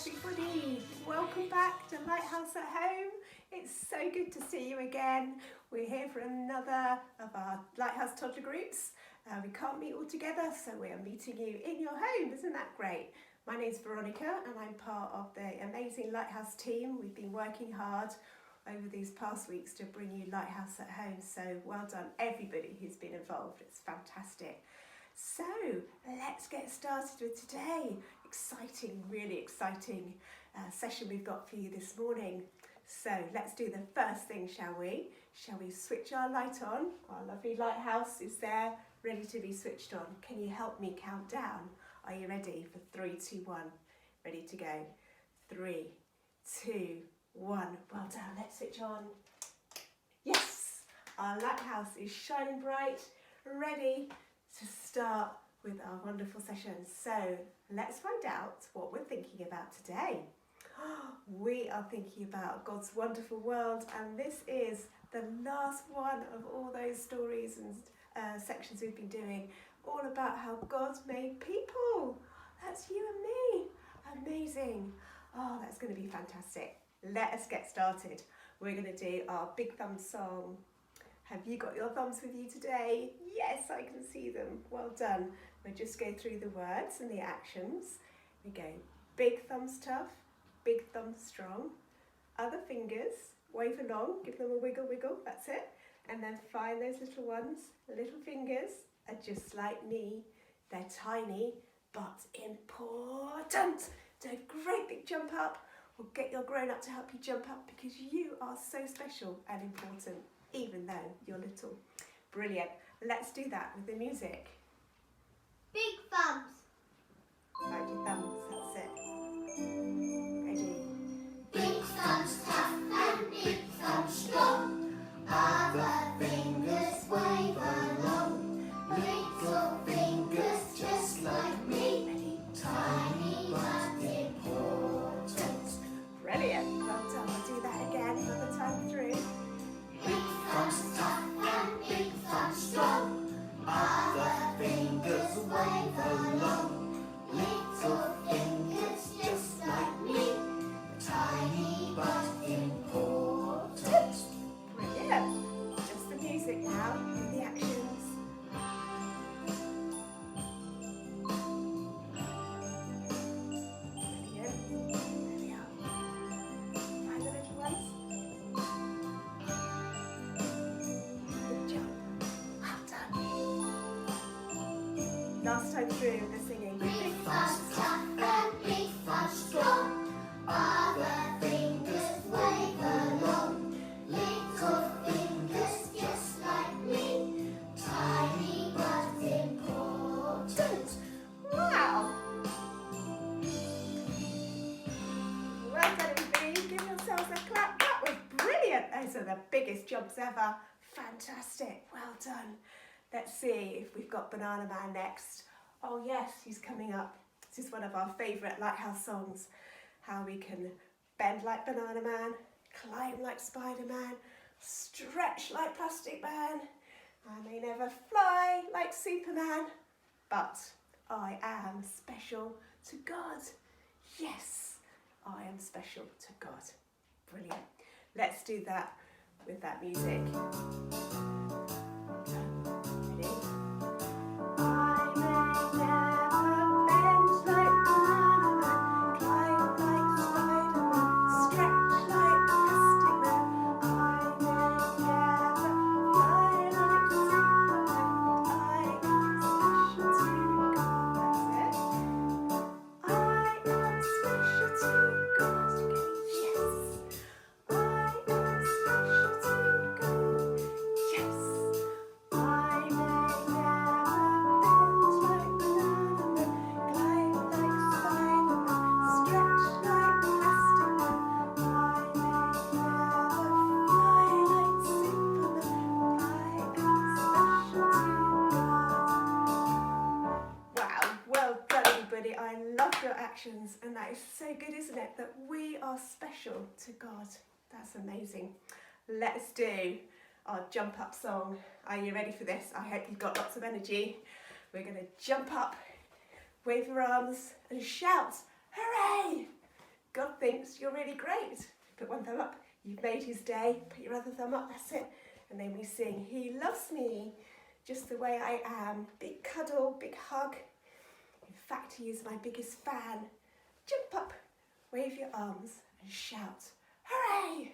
everybody, welcome back to Lighthouse at Home. It's so good to see you again. We're here for another of our Lighthouse toddler groups. We can't meet all together, so we are meeting you in your home. Isn't that great? My name's Veronica and I'm part of the amazing Lighthouse team. We've been working hard over these past weeks to bring you Lighthouse at Home, so well done everybody who's been involved. It's fantastic. So let's get started with today. Exciting, really exciting session we've got for you this morning. So let's do the first thing, shall we? Shall we switch our light on? Our lovely lighthouse is there, ready to be switched on. Can you help me count down? Are you ready for 3, 2, 1? Ready to go. 3, 2, 1. Well done, let's switch on. Yes, our lighthouse is shining bright, ready to start with our wonderful session. So let's find out what we're thinking about today. We are thinking about God's wonderful world, and this is the last one of all those stories and sections we've been doing, all about how God made people. That's you and me. Amazing. Oh, that's going to be fantastic. Let us get started. We're going to do our big thumb song. Have you got your thumbs with you today? Yes, I can see them. Well done. We'll just go through the words and the actions. We go big thumbs tough, big thumbs strong. Other fingers, wave along, give them a wiggle, wiggle, that's it. And then find those little ones. Little fingers are just like me. They're tiny, but important. Do a great big jump up, or get your grown-up to help you jump up, because you are so special and important, even though you're little. Brilliant. Let's do that with the music. Big thumbs. Find your thumbs, that's it. Ready? Big thumbs tough and big thumbs strong. Other fingers wave along. Little fingers just like me. Tiny but important. Brilliant. Well done. We'll do that again another time through. Big thumbs tough and big thumbs strong. Other fingers wave along. Little fingers just like me. Tiny but important. Brilliant. Just the music now and the actions. Brilliant. There we are. Find the little ones. Good job. Well done. Last time through the singing. Big thumbs tough and big thumbs strong. Other fingers wave along. Little fingers just like me. Tiny but important. Wow! Well done, everybody. Give yourselves a clap. That was brilliant. Those are the biggest jumps ever. Fantastic. Well done. Let's see if we've got Banana Man next. Oh yes, he's coming up. This is one of our favourite Lighthouse songs. How we can bend like Banana Man, climb like Spider-Man, stretch like Plastic Man. I may never fly like Superman, but I am special to God. Yes, I am special to God. Brilliant. Let's do that with that music. Ready? I may never bend like Banana Man, climb like Spider-Man, stretch like Plastic Man. I may never fly like Superman, but I am special to God. That's it. I am special to God. Yes. I am special to God. Yes. I may never bend like Banana Man, climb like Spider-Man, stretch like Plastic Man. I may never fly like Superman, but I am special to God. Wow, well done everybody. I love your actions, and that is so good, isn't it? That we are special to God. That's amazing. Let's do our jump up song. Are you ready for this? I hope you've got lots of energy. We're going to jump up, wave your arms and shout, hooray! God thinks you're really great. Put one thumb up, you've made his day. Put your other thumb up, that's it. And then we sing, he loves me just the way I am. Big cuddle, big hug. In fact, he is my biggest fan. Jump up, wave your arms and shout, hooray!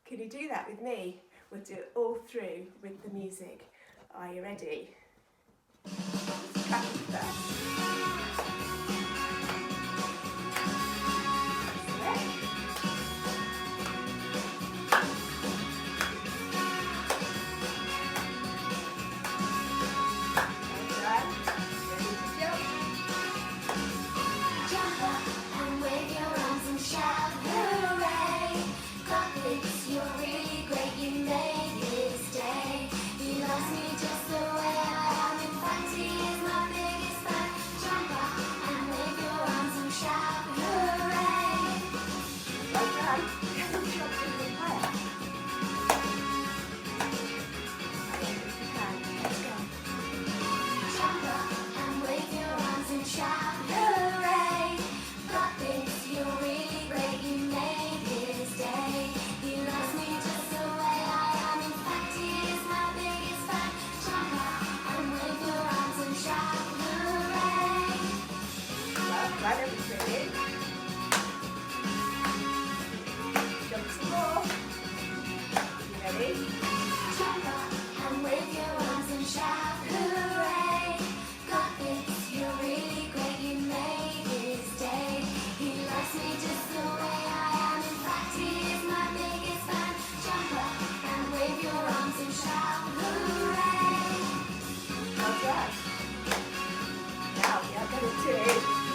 Can you do that with me? We'll do it all through with the music. Are you ready? Clap first.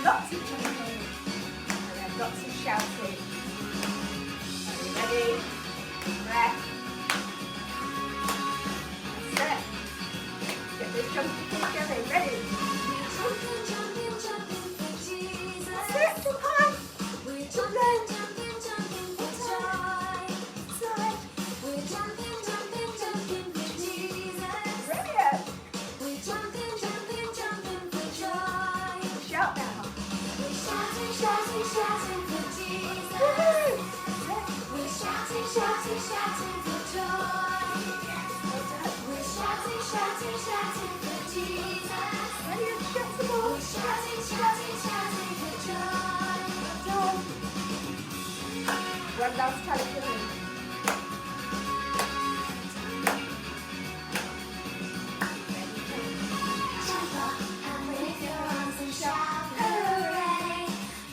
Lots of jumping and then lots of shouting. Are you ready? Breath. That's it. Get this jumping thing going. Ready? Jumping, jumping, jumping for Jesus. That's it. Jump high. We're jumping, jumping, jumping for joy. Side. We're jumping, jumping, jumping for Jesus. Brilliant. We're jumping, jumping, jumping for joy. Shout now. We're shouting, shouting, shouting for Jesus. Woohoo. We're shouting, shouting, shouting for joy. Well done. We're shouting, shouting, shouting for Jesus. Brilliant. Shout some more. We're shouting, shouting, shouting for joy. Well done. One last time for me. Jump up and wave your arms and shout, hooray!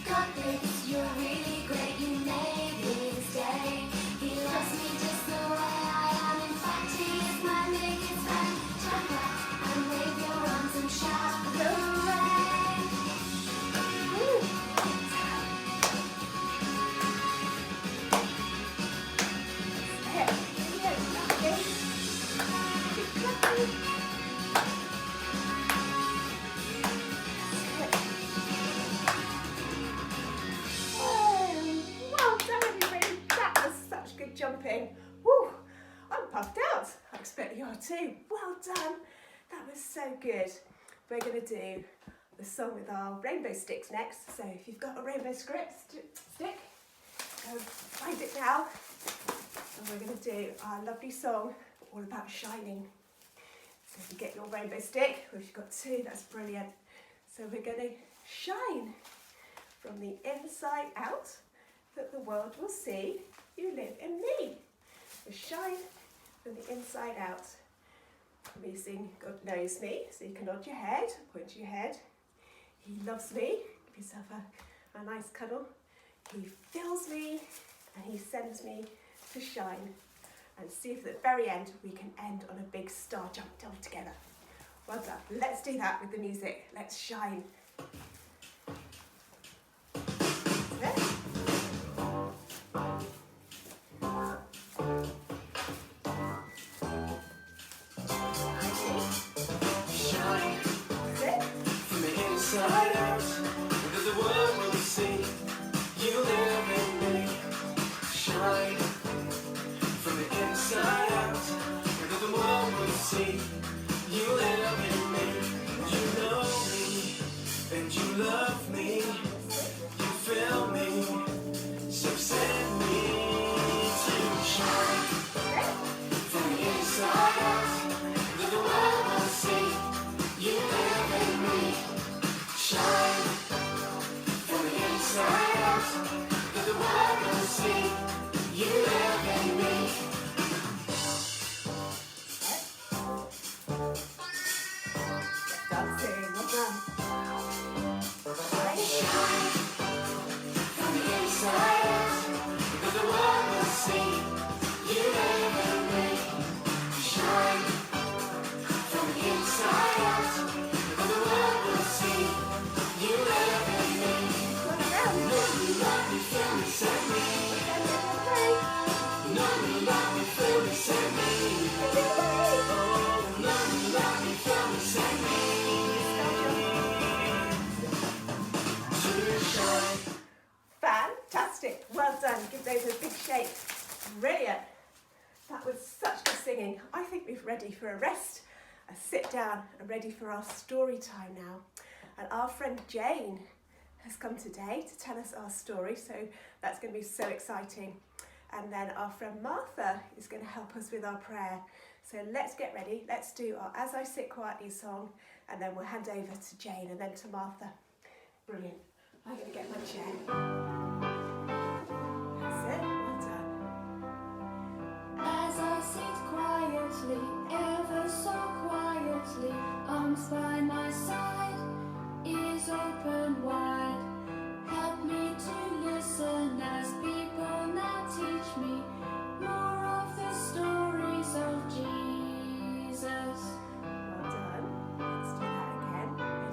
God thinks you're really great, you made his day. He loves me just the way I am, in fact he is my biggest fan. Jump up and wave your arms and shout, hooray! Woo. Hey, brilliant. Lovely. Keep clapping. Well done, everybody. That was such good jumping. Woo! I'm puffed out. I expect you are too. Well done. That was so good. We're going to do the song with our rainbow sticks next. So if you've got a rainbow stick, find it now. And we're going to do our lovely song all about shining. So if you get your rainbow stick, or if you've got two, that's brilliant. So we're going to shine from the inside out, that the world will see you live in me. So shine from the inside out. We sing God knows me, so you can nod your head, point to your head. He loves me, give yourself a nice cuddle. He fills me and he sends me to shine. And see if at the very end we can end on a big star jump all together. Well done. Let's do that with the music. Let's shine. That's it. Shine That's it. from the inside out, that the world will see you live in me. Shine from the inside out, that the world will see you live in me. You know me and you love me. You fill me done. Shine from the inside out. That the world will see You live in me. Shine from the inside out. that the world will see You live in me. One around. know me, love me, feel me, set me. Know me, love me, feel me, set me. Oh, know me, love me, feel me, set me. To shine. Fantastic. Well done. Give those a big shake. Brilliant. That was such good singing. I think we're ready for a rest, a sit down, and ready for our story time now. And our friend Jane has come today to tell us our story, so that's going to be so exciting. And then our friend Martha is going to help us with our prayer. So let's get ready. Let's do our As I Sit Quietly song, and then we'll hand over to Jane and then to Martha. Brilliant. I'm going to get my chair. That's it. Well done. As I sit quietly, ever so quietly, arms by my side, ears open wide. Help me to listen as people now teach me more of the stories of Jesus. Well done. Let's do that again.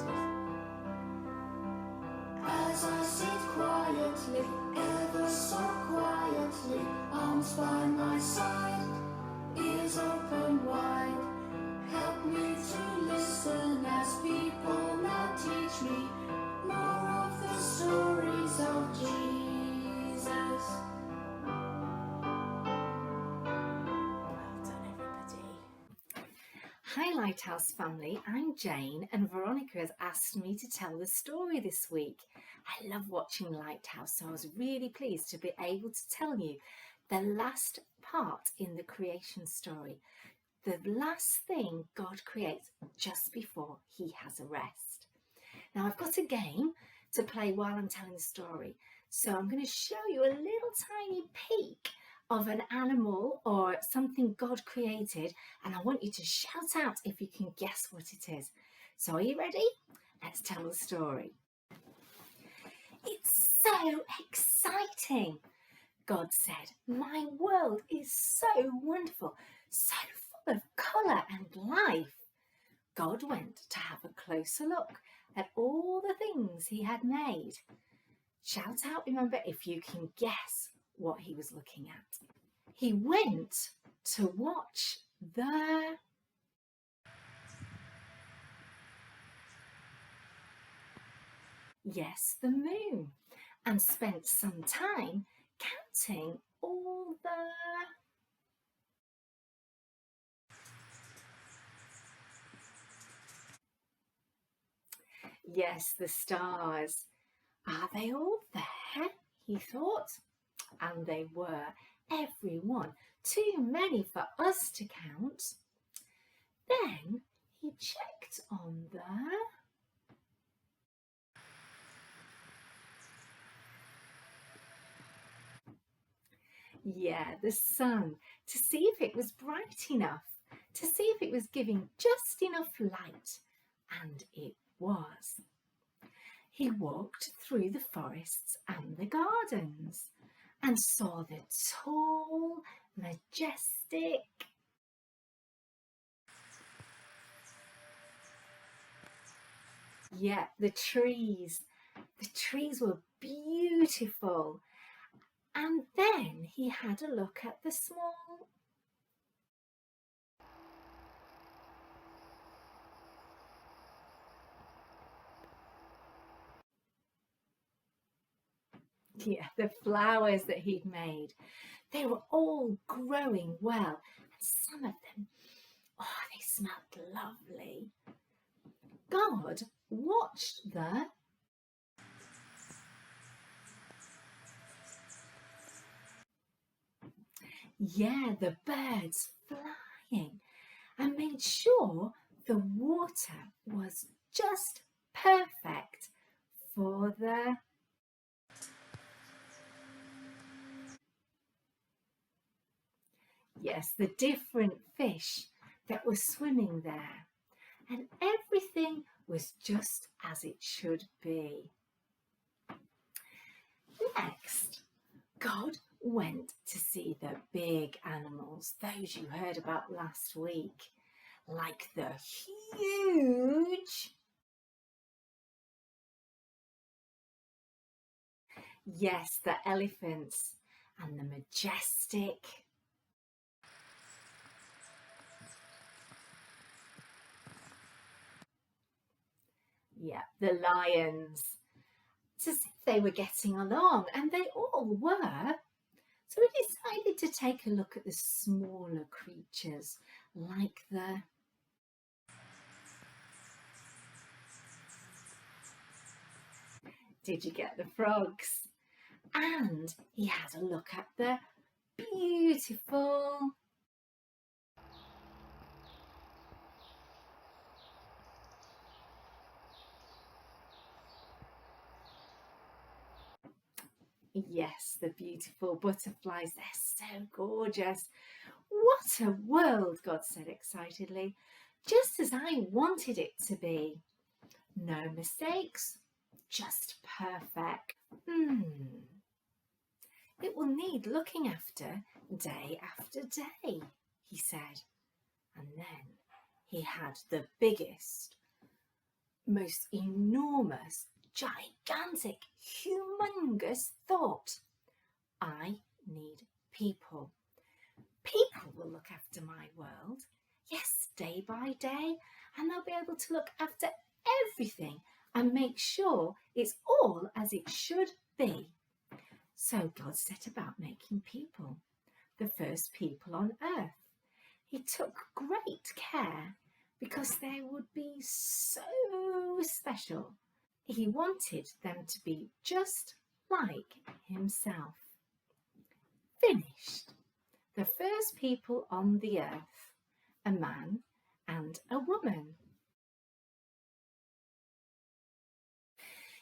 As I sit quietly, ever so quietly, arms by my side, ears open wide. Help me to listen as people now teach me more of the stories of Jesus. Well done, everybody. Hi Lighthouse family, I'm Jane and Veronica has asked me to tell the story this week. I love watching Lighthouse, so I was really pleased to be able to tell you the last part in the creation story, the last thing God creates just before he has a rest. Now I've got a game to play while I'm telling the story, so I'm going to show you a little tiny peek of an animal or something God created, and I want you to shout out if you can guess what it is. So are you ready? Let's tell the story. It's so exciting, God said. My world is so wonderful, so full of colour and life. God went to have a closer look at all the things he had made. Shout out, remember, if you can guess what he was looking at. He went to watch the moon, and spent some time counting all the stars. Are they all there? He thought. And they were, every one, too many for us to count. Then he checked on the sun, to see if it was bright enough, to see if it was giving just enough light, and it was. He walked through the forests and the gardens and saw the tall, majestic the trees. The trees were beautiful. And then he had a look at the small the flowers that he'd made. They were all growing well, and some of them, they smelled lovely. God watched the birds flying, and made sure the water was just perfect for the different fish that were swimming there. And everything was just as it should be. Next, God went to see the big animals, those you heard about last week, like the huge, yes, the elephants, and the majestic, the lions, to see if they were getting along, and they all were. So we decided to take a look at the smaller creatures, like the did you get the frogs? And he had a look at the beautiful yes, the beautiful butterflies. They're so gorgeous. What a world, God said excitedly, just as I wanted it to be. No mistakes, just perfect. It will need looking after day, he said. And then he had the biggest, most enormous, gigantic, humongous thought. I need people. People will look after my world. Yes, day by day, and they'll be able to look after everything and make sure it's all as it should be. So God set about making people, the first people on earth. He took great care because they would be so special. He wanted them to be just like himself. Finished. The first people on the earth, a man and a woman.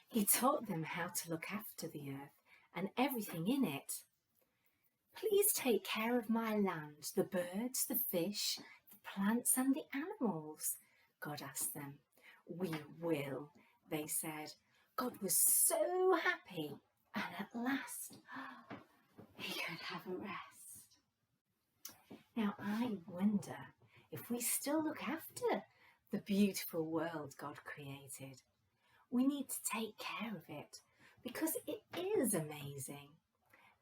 He taught them how to look after the earth and everything in it. Please take care of my land, the birds, the fish, the plants and the animals, God asked them. We will, they said. God was so happy, and at last he could have a rest. Now I wonder if we still look after the beautiful world God created. We need to take care of it because it is amazing.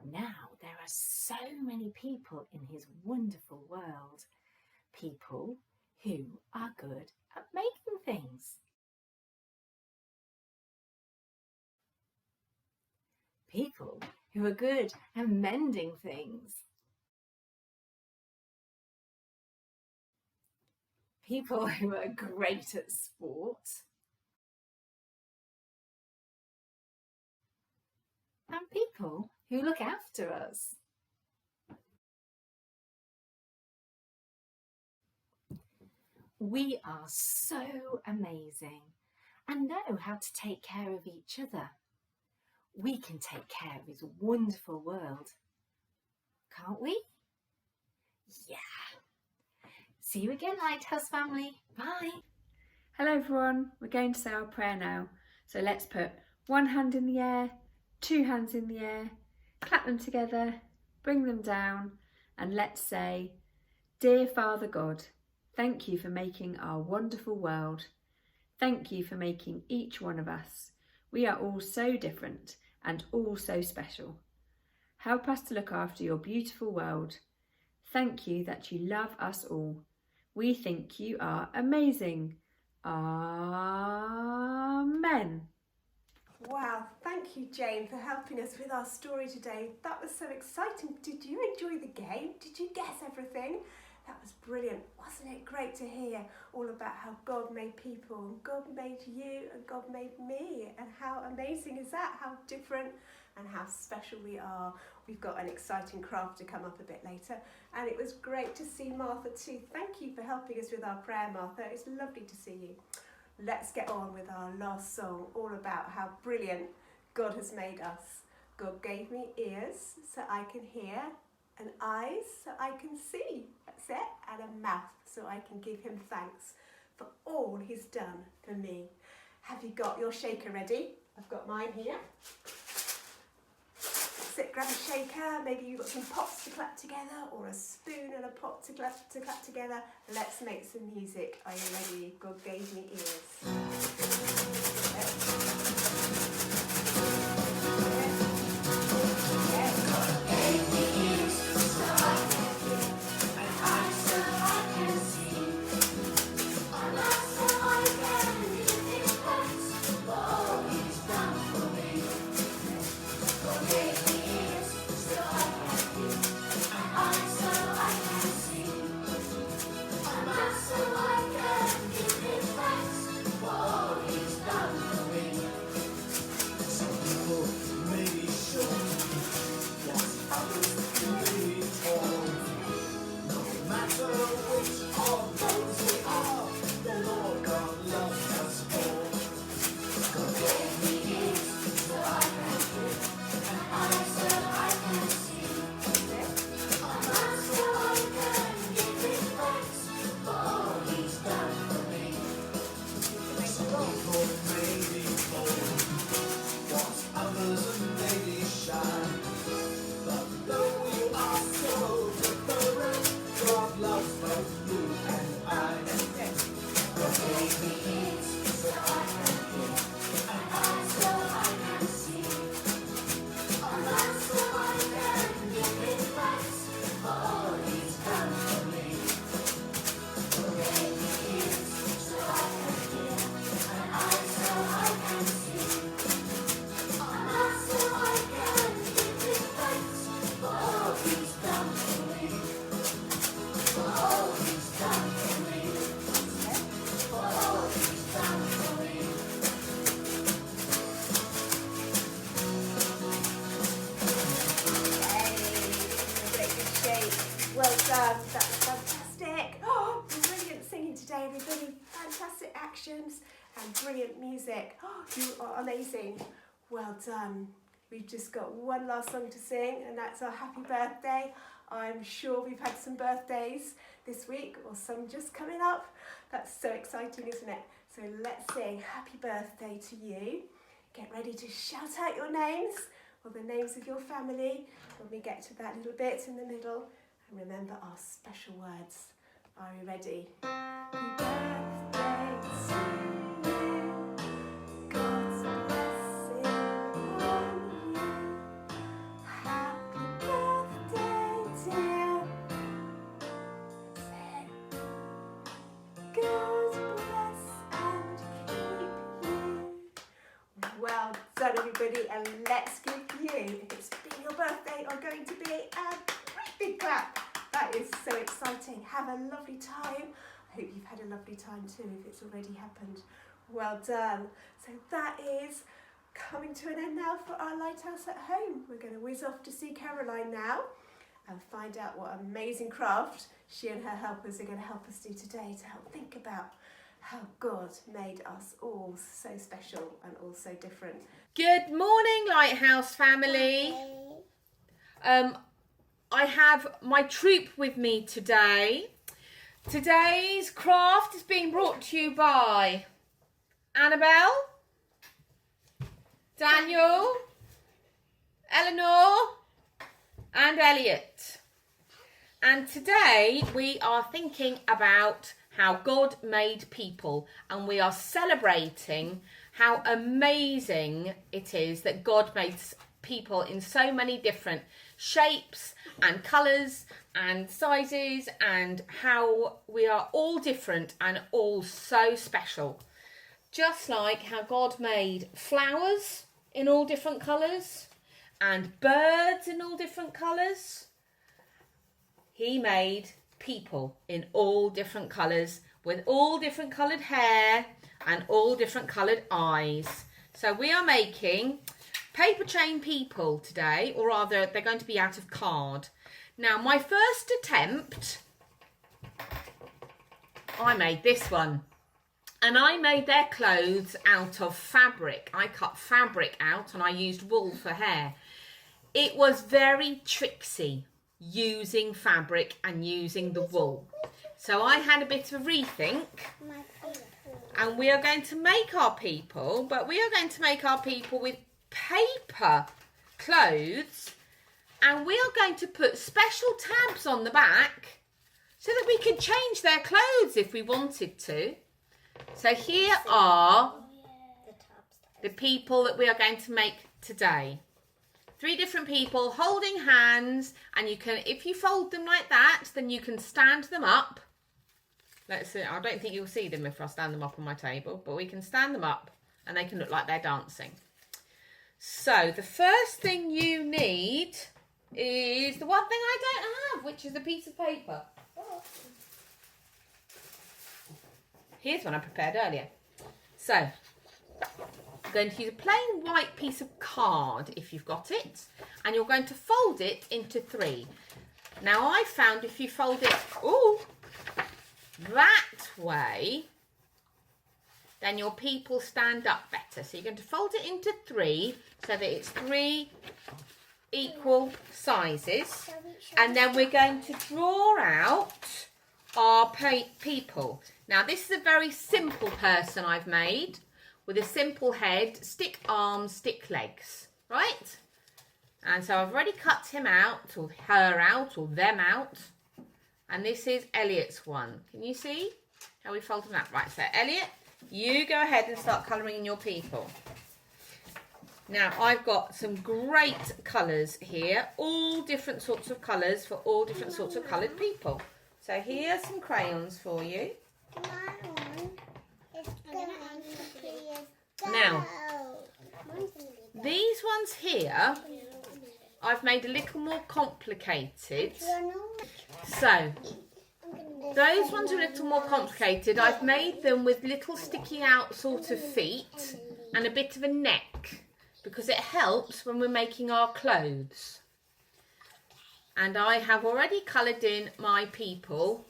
Now there are so many people in his wonderful world, people who are good at making things. People who are good at mending things. People who are great at sport. And people who look after us. We are so amazing and know how to take care of each other. We can take care of his wonderful world, can't we? Yeah. See you again, Lighthouse family. Bye. Hello everyone, we're going to say our prayer now. So let's put one hand in the air, two hands in the air, clap them together, bring them down, and let's say, Dear Father God, thank you for making our wonderful world. Thank you for making each one of us. We are all so different and all so special. Help us to look after your beautiful world. Thank you that you love us all. We think you are amazing. Amen. Wow, thank you, Jane, for helping us with our story today. That was so exciting. Did you enjoy the game? Did you guess everything? That was brilliant. Wasn't it great to hear all about how God made people, and God made you, and God made me, and how amazing is that? How different and how special we are. We've got an exciting craft to come up a bit later, and it was great to see Martha too. Thank you for helping us with our prayer, Martha. It's lovely to see you. Let's get on with our last song, all about how brilliant God has made us. God gave me ears so I can hear, and eyes so I can see, that's it, and a mouth so I can give him thanks for all he's done for me. Have you got your shaker ready? I've got mine here. Sit, grab a shaker. Maybe you've got some pots to clap together, or a spoon and a pot to clap together. Let's make some music. Are you ready? God gave me ears. Well done, that was fantastic. Oh, brilliant singing today, everybody. Fantastic actions and brilliant music. Oh, you are amazing. Well done. We've just got one last song to sing, and that's our happy birthday. I'm sure we've had some birthdays this week, or some just coming up. That's so exciting, isn't it? So let's sing happy birthday to you. Get ready to shout out your names, or the names of your family, when we get to that little bit in the middle. And remember our special words. Are you ready? Happy birthday to you. God's blessing on you. Happy birthday, dear. God bless and keep you. Well done, everybody, and let's give you, if it's been your birthday, are going to be a big clap. That is so exciting. Have a lovely time. I hope you've had a lovely time too, if it's already happened. Well done. So that is coming to an end now for our Lighthouse at Home. We're going to whiz off to see Caroline now and find out what amazing craft she and her helpers are going to help us do today to help think about how God made us all so special and all so different. Good morning, Lighthouse family. I have my troupe with me today. Today's craft is being brought to you by Annabelle, Daniel, Eleanor and Elliot. And today we are thinking about how God made people, and we are celebrating how amazing it is that God made people in so many different shapes and colours and sizes, and how we are all different and all so special. Just like how God made flowers in all different colours and birds in all different colours, He made people in all different colours with all different coloured hair and all different coloured eyes. So we are making paper chain people today, or rather they're going to be out of card. Now my first attempt, I made this one, and I made their clothes out of fabric. I cut fabric out and I used wool for hair. It was very tricksy using fabric and using the wool. So I had a bit of a rethink, and we are going to make our people, but we are going to make our people with paper clothes, and we are going to put special tabs on the back so that we can change their clothes if we wanted to. So here are the people that we are going to make today. 3 different people holding hands, and you can, if you fold them like that, then you can stand them up. Let's see, I don't think you'll see them if I stand them up on my table, but we can stand them up and they can look like they're dancing. So the first thing you need is the one thing I don't have, which is a piece of paper. Here's one I prepared earlier. So I'm going to use a plain white piece of card if you've got it, and you're going to fold it into 3. Now I found if you fold it that way, then your people stand up better. So you're going to fold it into 3 so that it's 3 equal sizes, and then we're going to draw out our people. Now this is a very simple person I've made, with a simple head, stick arms, stick legs, right? And so I've already cut him out, or her out, or them out. And this is Elliot's one. Can you see how we fold them out? Right, so Elliot, you go ahead and start colouring in your people. Now, I've got some great colours here, all different sorts of colours for all different sorts of coloured people. So here's some crayons for you. Now, these ones here, I've made a little more complicated. So, those ones are a little more complicated. I've made them with little sticky out sort of feet and a bit of a neck, because it helps when we're making our clothes. And I have already coloured in my people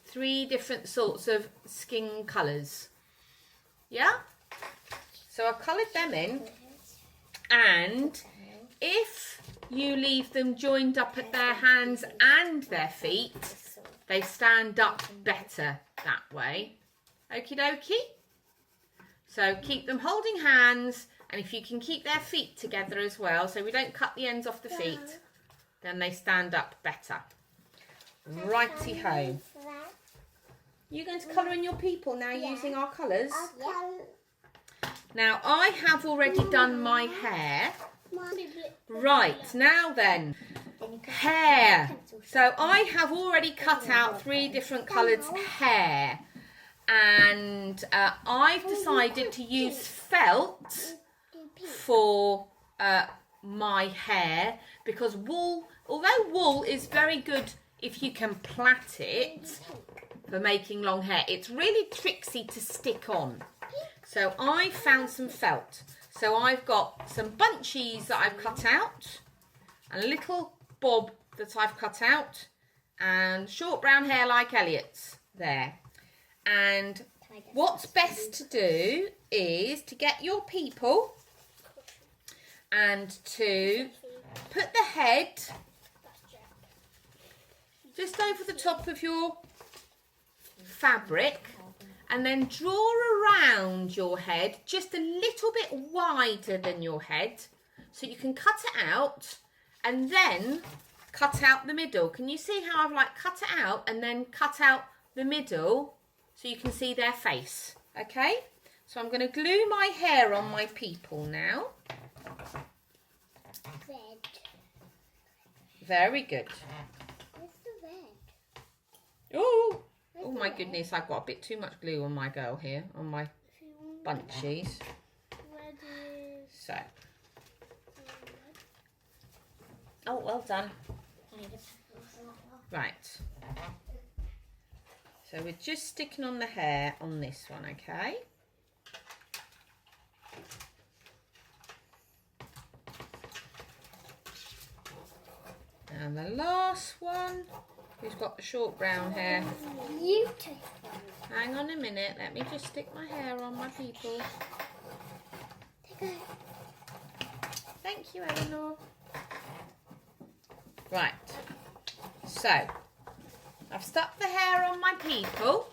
3 different sorts of skin colours. Yeah? So I've coloured them in, and if you leave them joined up at their hands and their feet, they stand up better that way. Okie dokie? So keep them holding hands, and if you can keep their feet together as well, so we don't cut the ends off the feet, then they stand up better. Righty-ho. You're going to colour in your people now using our colours? Now, I have already done my hair. Right, now then, hair. So I have already cut out 3 different coloured hair. And I've decided to use felt for my hair, because wool, although wool is very good if you can plait it for making long hair, it's really tricksy to stick on. So I found some felt. So I've got some bunchies that I've cut out, and a little bob that I've cut out, and short brown hair like Elliot's there. And what's best to do is to get your people and to put the head just over the top of your fabric, and then draw around your head just a little bit wider than your head, so you can cut it out and then cut out the middle. Can you see how I've like cut it out and then cut out the middle so you can see their face? Okay, so I'm going to glue my hair on my people now. Red. Very good. Where's the red? Oh, oh my goodness, I've got a bit too much glue on my girl here, on my bunchies. So. Oh, well done. Right. So we're just sticking on the hair on this one, okay? And the last one, who's got the short brown hair. Beautiful. Hang on a minute, let me just stick my hair on my people. Thank you, Eleanor. Right, so I've stuck the hair on my people,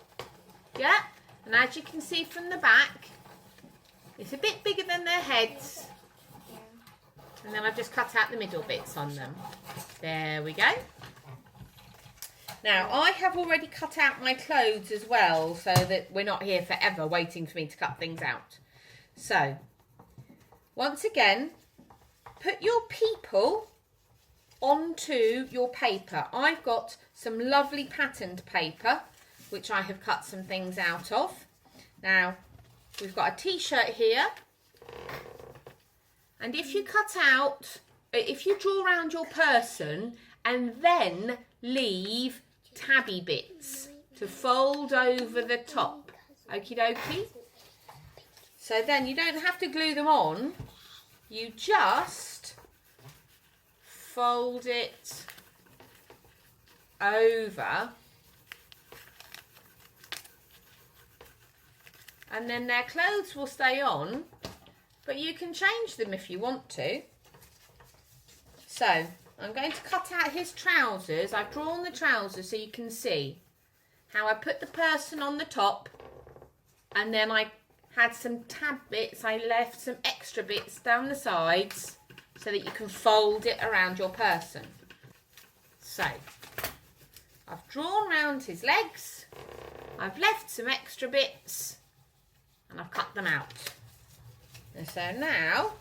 yeah, And as you can see from the back, it's a bit bigger than their heads. And then I've just cut out the middle bits on them. There we go. Now, I have already cut out my clothes as well, so that we're not here forever waiting for me to cut things out. So, once again, put your people onto your paper. I've got some lovely patterned paper, which I have cut some things out of. Now, we've got a t-shirt here. And if you cut out, if you draw around your person and then leave tabby bits to fold over the top. Okie dokie. So then you don't have to glue them on. You just fold it over. And then their clothes will stay on, but you can change them if you want to. So I'm going to cut out his trousers. I've drawn the trousers so you can see how I put the person on the top, and then I had some tab bits. I left some extra bits down the sides so that you can fold it around your person. So I've drawn round his legs, I've left some extra bits, and I've cut them out. And so now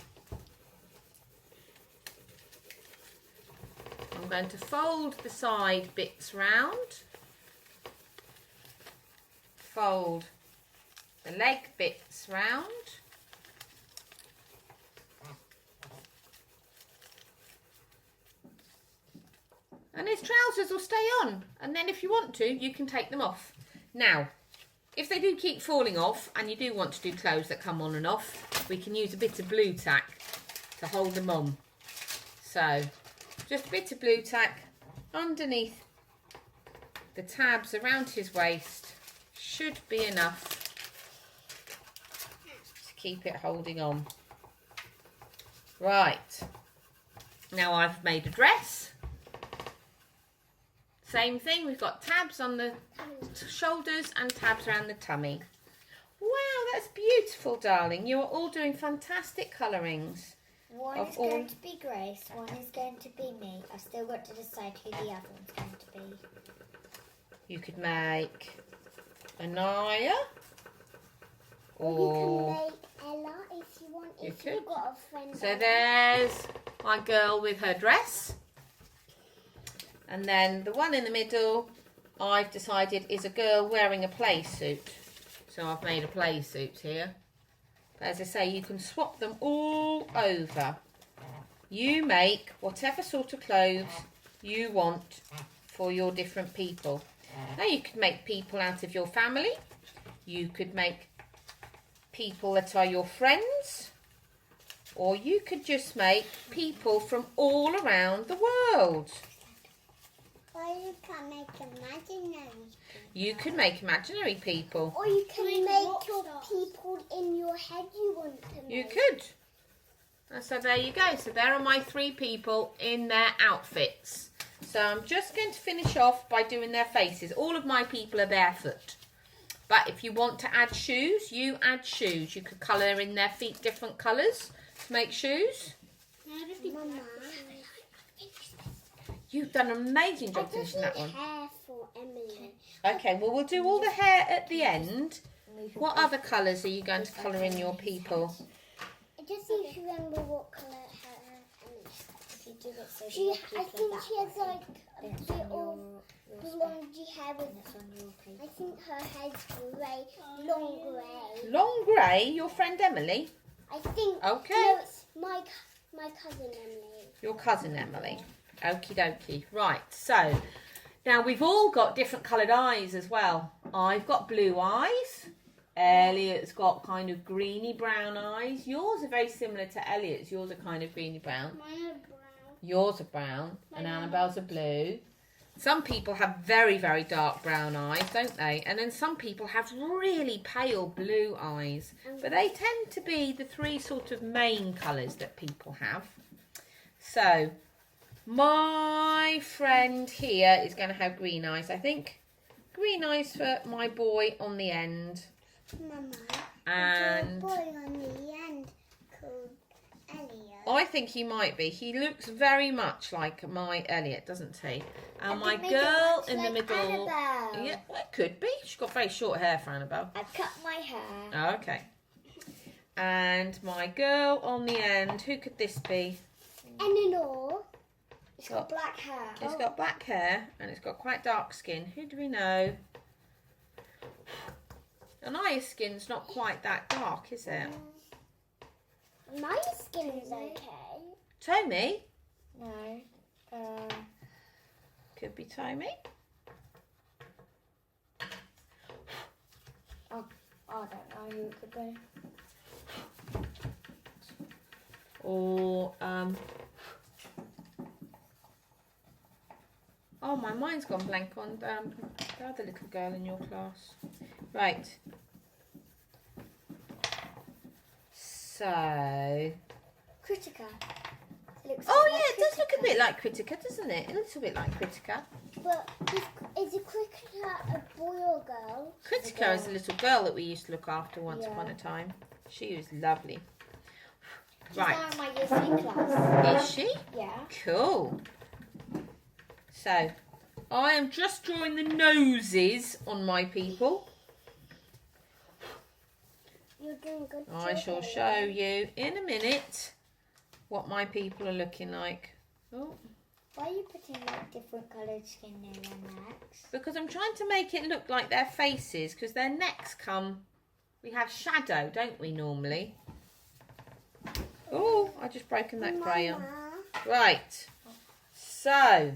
I'm going to fold the side bits round, fold the leg bits round, and his trousers will stay on, and then if you want to you can take them off. Now if they do keep falling off and you do want to do clothes that come on and off, we can use a bit of blue tack to hold them on. So just a bit of blue tack underneath the tabs around his waist should be enough to keep it holding on. Right, now I've made a dress. Same thing, we've got tabs on the shoulders and tabs around the tummy. Wow, that's beautiful, darling. You are all doing fantastic colourings. One is going to be Grace, one is going to be me. I've still got to decide who the other one's going to be. You could make Anaya, Or you can make Ella if you want, You if you've could. got a friend. So there's my girl with her dress. And then the one in the middle, I've decided is a girl wearing a play suit. So I've made a play suit here. But as I say, you can swap them all over. You make whatever sort of clothes you want for your different people. Now you could make people out of your family. You could make people that are your friends. Or you could just make people from all around the world. Or you can make imaginary people. You could make imaginary people. Or you can make your people in your head you want to make. You could. And so there you go. So there are my 3 people in their outfits. So I'm just going to finish off by doing their faces. All of my people are barefoot. But if you want to add shoes, you add shoes. You could colour in their feet different colours to make shoes. Mama, You've done an amazing I job just finishing need that one. hair for Emily. Okay, well we'll do all the hair at the end. What other colours are you going to colour in your people? I just need to remember what colour her hair is. If you do it so I think she has like a bit of blondie hair with, I think her hair's grey, long grey. Long grey, your friend Emily? I think, Okay. no, it's my cousin Emily. Your cousin Emily. Okie dokie. Right, so now we've all got different coloured eyes as well. I've got blue eyes. Elliot's got kind of greeny brown eyes. Yours are very similar to Elliot's. Yours are kind of greeny brown. Mine are brown. Yours are brown and Annabelle's are blue. Some people have very, very dark brown eyes, don't they? And then some people have really pale blue eyes. But they tend to be the 3 sort of main colours that people have. So my friend here is going to have green eyes, I think. Green eyes for my boy on the end. Mama, And there's a boy on the end called Elliot. I think he might be. He looks very much like my Elliot, doesn't he? And my girl in the middle. Annabelle. Yeah, well, it could be. She's got very short hair for Annabelle. I cut my hair. Oh, okay. And my girl on the end. Who could this be? Eleanor. It's got black hair. It's got black hair and it's got quite dark skin. Who do we know? Anaya's skin's not quite that dark, is it? My skin is okay. Tommy? No. Could be Tommy. I don't know who it could be. Or, oh, my mind's gone blank on the other little girl in your class. Right. So. Critica. Oh, yeah, it does look a bit like Critica, doesn't it? A little bit like Critica. But is a Critica a boy or girl? Critica is a little girl that we used to look after once Yeah. upon a time. She was lovely. She's Right. now in my year 3 class. Is she? Yeah. Cool. So, I am just drawing the noses on my people. You're doing good. I shall show you in a minute what my people are looking like. Oh, Why are you putting like different coloured skin near their necks? because I'm trying to make it look like their faces, because their necks come, we have shadow, don't we, normally? Oh, I just broken that crayon. Right. So,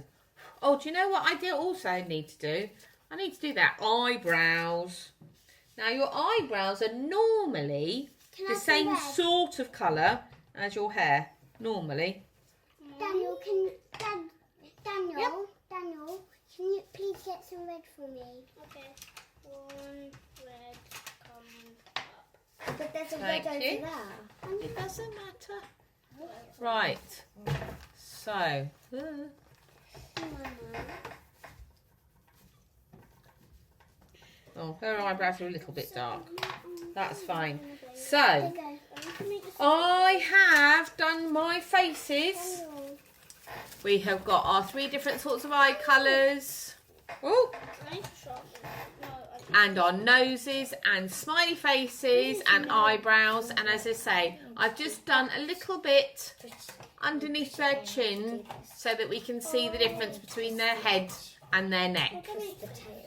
oh, do you know what I also need to do? I need to do their eyebrows. Now, your eyebrows are normally the same sort of colour as your hair, normally. Daniel, Daniel, Yep. Daniel, can you please get some red for me? Okay. One red comes up. But there's a Thank red you. over there. It doesn't matter. Right. So, oh, her eyebrows are a little bit dark. That's fine. So, I have done my faces. We have got our 3 different sorts of eye colours. Oh, and our noses and smiley faces and eyebrows. And as I say, I've just done a little bit underneath their chin so that we can see the difference between their head and their neck.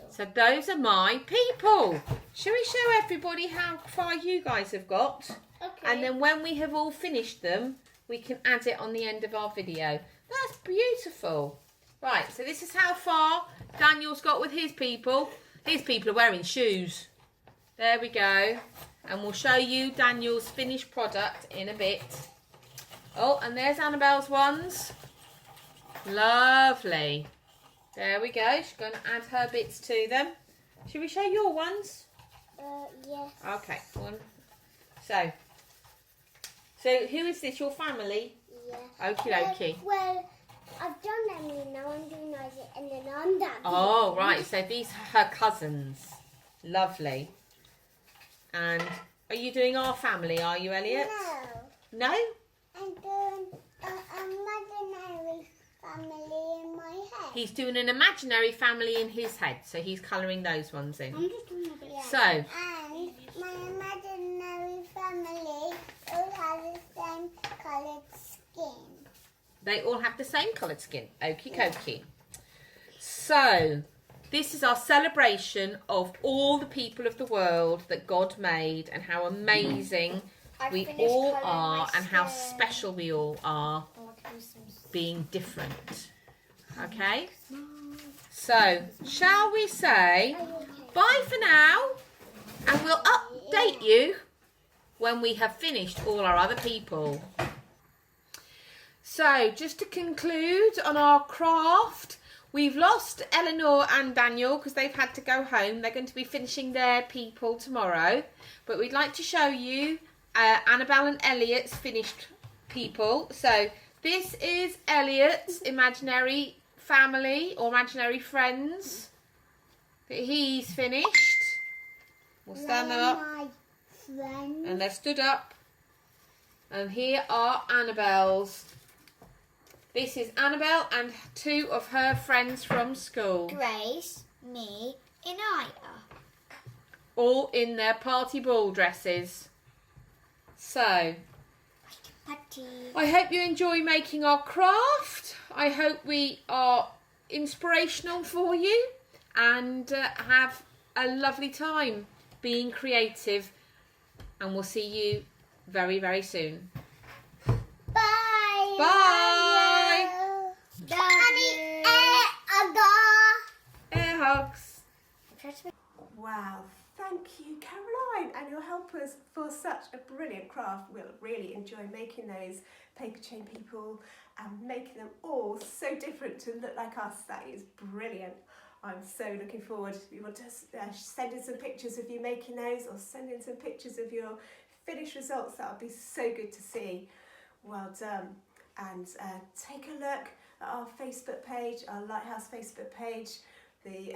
So those are my people. Shall we show everybody how far you guys have got? Okay. And then when we have all finished them, we can add it on the end of our video. That's beautiful. Right, so this is how far Daniel's got with his people. His people are wearing shoes. There we go. And we'll show you Daniel's finished product in a bit. Oh, and there's Annabelle's ones. Lovely. There we go. She's going to add her bits to them. Should we show your ones? Yes. Okay. One. So who is this? Your family? Yeah. Okie dokie. Well, I've done Emily, now I'm doing Isaac, and then I'm Daddy. Oh, right. So these are her cousins. Lovely. And are you doing our family, are you, Elliot? No. No? I'm doing imaginary family in my head. He's doing an imaginary family in his head. So he's colouring those ones in. I'm just doing a bit. Yeah. So, And my imaginary family all have the same coloured skin. they all have the same coloured skin. Okie dokie. So, this is our celebration of all the people of the world that God made and how amazing we all are and how special we all are being different. Okay? So, shall we say bye for now, and we'll update you when we have finished all our other people. So, just to conclude on our craft, we've lost Eleanor and Daniel because they've had to go home. They're going to be finishing their people tomorrow. But we'd like to show you Annabelle and Elliot's finished people. So, this is Elliot's imaginary family or imaginary friends that he's finished. We'll stand them up. My friend. And they've stood up. And here are Annabelle's. This is Annabelle and 2 of her friends from school. Grace, me, and Aya. All in their party ball dresses. So, Patty. I hope you enjoy making our craft. I hope we are inspirational for you and have a lovely time being creative. And we'll see you very, very soon. Bye. Bye. Daddy, Air hugs. Wow, thank you, Caroline, and your helpers for such a brilliant craft. We'll really enjoy making those paper chain people and making them all so different to look like us. That is brilliant. I'm so looking forward. We want to send in some pictures of you making those, or send in some pictures of your finished results. That would be so good to see. Well done. And take a look at our Facebook page, our Lighthouse Facebook page. The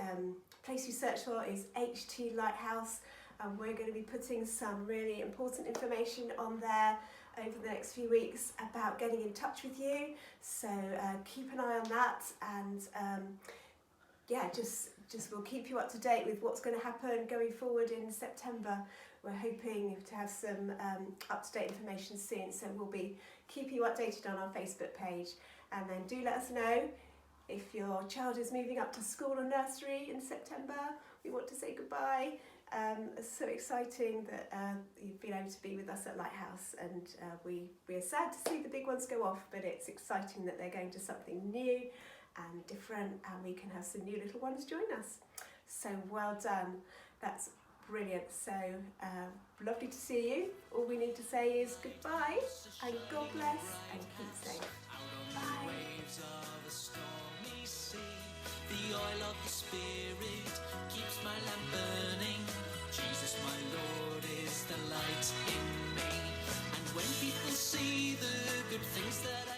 place you search for is HT Lighthouse, and we're going to be putting some really important information on there over the next few weeks about getting in touch with you. So keep an eye on that, and yeah, just we'll keep you up to date with what's going to happen going forward in September. We're hoping to have some up-to-date information soon, so we'll be keeping you updated on our Facebook page. And then do let us know if your child is moving up to school or nursery in September. We want to say goodbye. It's so exciting that you've been able to be with us at Lighthouse, and we are sad to see the big ones go off, but it's exciting that they're going to something new and different, and we can have some new little ones join us. So well done. That's brilliant. So lovely to see you. All we need to say is goodbye, and God bless, and keep safe. Bye. Waves of a stormy sea, the oil of the Spirit keeps my lamp burning. Jesus, my Lord, is the light in me. And when people see the good things that I